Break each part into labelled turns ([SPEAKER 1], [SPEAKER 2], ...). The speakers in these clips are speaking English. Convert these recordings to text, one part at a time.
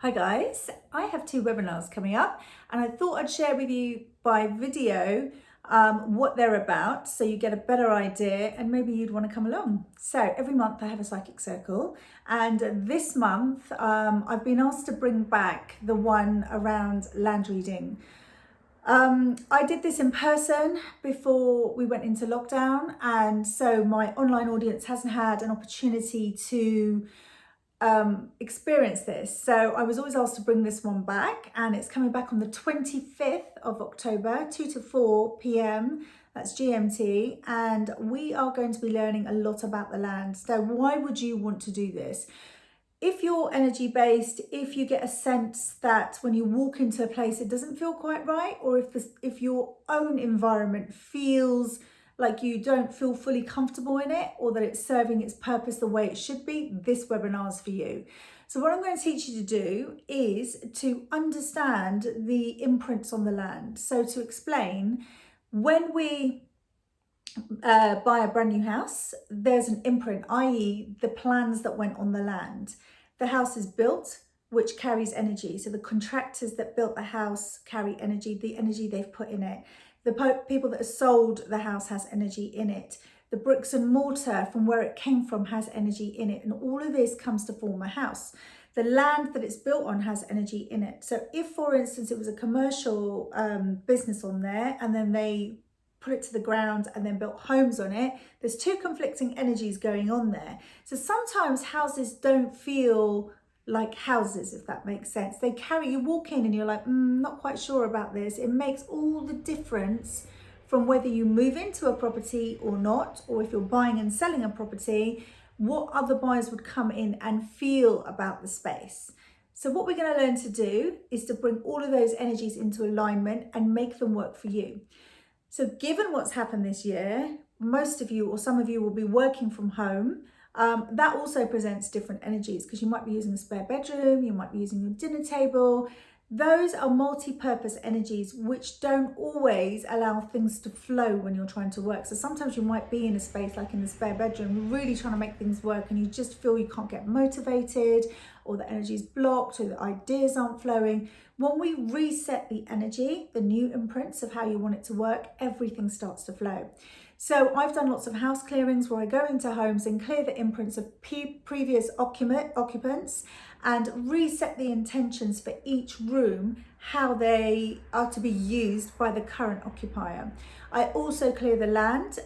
[SPEAKER 1] Hi guys, I have 2 webinars coming up and I thought I'd share with you by video what they're about so you get a better idea and maybe you'd want to come along. So every month I have a psychic circle, and this month I've been asked to bring back the one around land reading. I did this in person before we went into lockdown, and so my online audience hasn't had an opportunity to experience this. So I was always asked to bring this one back, and it's coming back on the 25th of October, 2 to 4 p.m. That's GMT, and we are going to be learning a lot about the land. So why would you want to do this? If you're energy based, if you get a sense that when you walk into a place it doesn't feel quite right, or if your own environment feels like you don't feel fully comfortable in it, or that it's serving its purpose the way it should be, this webinar is for you. So what I'm going to teach you to do is to understand the imprints on the land. So to explain, when we buy a brand new house, there's an imprint, i.e. the plans that went on the land. The house is built, which carries energy. So the contractors that built the house carry energy, the energy they've put in it. The people that have sold the house has energy in it. The bricks and mortar from where it came from has energy in it. And all of this comes to form a house. The land that it's built on has energy in it. So if, for instance, it was a commercial business on there, and then they put it to the ground and then built homes on it, there's two conflicting energies going on there. So sometimes houses don't feel like houses, if that makes sense. They carry, you walk in and you're like, not quite sure about this. It makes all the difference from whether you move into a property or not, or if you're buying and selling a property, what other buyers would come in and feel about the space. So what we're going to learn to do is to bring all of those energies into alignment and make them work for you. So given what's happened this year, most of you or some of you will be working from home. That also presents different energies, because you might be using a spare bedroom, you might be using your dinner table. Those are multi-purpose energies which don't always allow things to flow when you're trying to work. So sometimes you might be in a space like in the spare bedroom, really trying to make things work, and you just feel you can't get motivated, or the energy is blocked, or the ideas aren't flowing. When we reset the energy, the new imprints of how you want it to work, everything starts to flow. So I've done lots of house clearings where I go into homes and clear the imprints of previous occupants and reset the intentions for each room, how they are to be used by the current occupier. I also clear the land,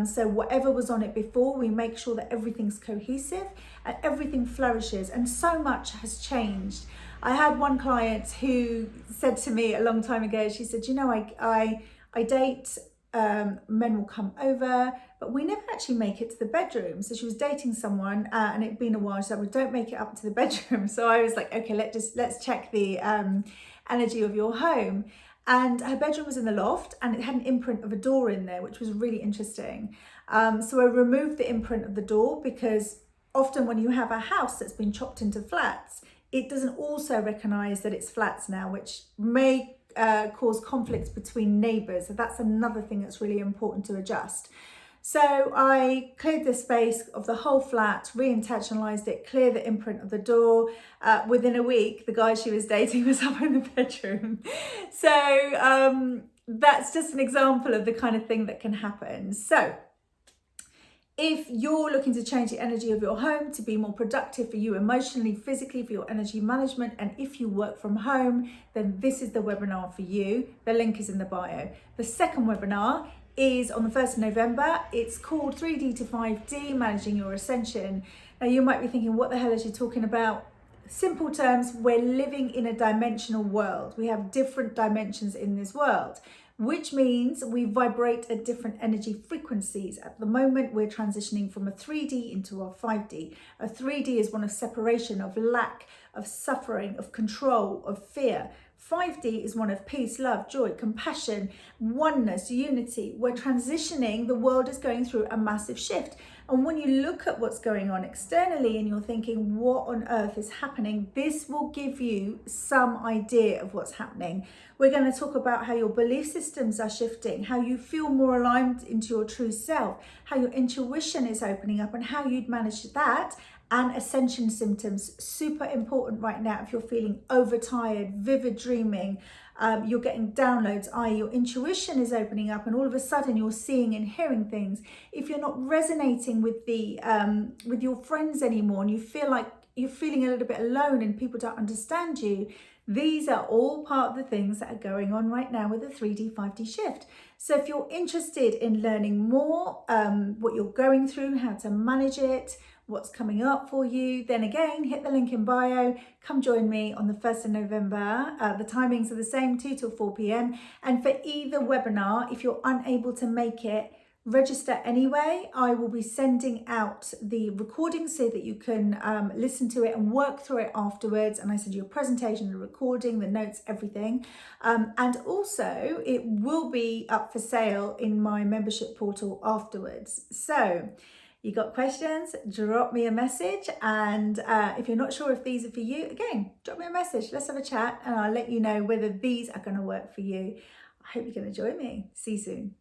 [SPEAKER 1] so whatever was on it before, we make sure that everything's cohesive and everything flourishes, and so much has changed. I had one client who said to me a long time ago, she said, I date, men will come over, but we never actually make it to the bedroom. So she was dating someone and it'd been a while. She said, well, don't make it up to the bedroom. So I was like, okay, let's check the energy of your home. And her bedroom was in the loft, and it had an imprint of a door in there, which was really interesting. So I removed the imprint of the door, because often when you have a house that's been chopped into flats, it doesn't also recognize that it's flats now, which may cause conflicts between neighbours. So that's another thing that's really important to adjust. So I cleared the space of the whole flat, re-intentionalized it, cleared the imprint of the door. Within a week, the guy she was dating was up in the bedroom. So that's just an example of the kind of thing that can happen. So if you're looking to change the energy of your home to be more productive for you emotionally, physically, for your energy management, and if you work from home, then this is the webinar for you. The link is in the bio. The second webinar is on the 1st of November. It's called 3D to 5D, Managing Your Ascension. Now you might be thinking, what the hell is she talking about? Simple terms, we're living in a dimensional world. We have different dimensions in this world, which means we vibrate at different energy frequencies. At the moment, we're transitioning from a 3D into a 5D. A 3D is one of separation, of lack, of suffering, of control, of fear. 5D is one of peace, love, joy, compassion, oneness, unity. We're transitioning, the world is going through a massive shift. And when you look at what's going on externally and you're thinking, what on earth is happening? This will give you some idea of what's happening. We're going to talk about how your belief systems are shifting, how you feel more aligned into your true self, how your intuition is opening up and how you'd manage that, and ascension symptoms. Super important right now if you're feeling overtired, vivid dreaming, you're getting downloads, i.e. your intuition is opening up and all of a sudden you're seeing and hearing things. If you're not resonating with with your friends anymore and you feel like you're feeling a little bit alone and people don't understand you, these are all part of the things that are going on right now with the 3D, 5D shift. So if you're interested in learning more, what you're going through, how to manage it, what's coming up for you, then again, hit the link in bio, come join me on the 1st of November. The timings are the same, 2 till 4 p.m. And for either webinar, if you're unable to make it, register anyway. I will be sending out the recording so that you can listen to it and work through it afterwards. And I send you a presentation, the recording, the notes, everything. And also it will be up for sale in my membership portal afterwards. So you got questions, drop me a message. And if you're not sure if these are for you, again, drop me a message. Let's have a chat and I'll let you know whether these are going to work for you. I hope you're going to join me. See you soon.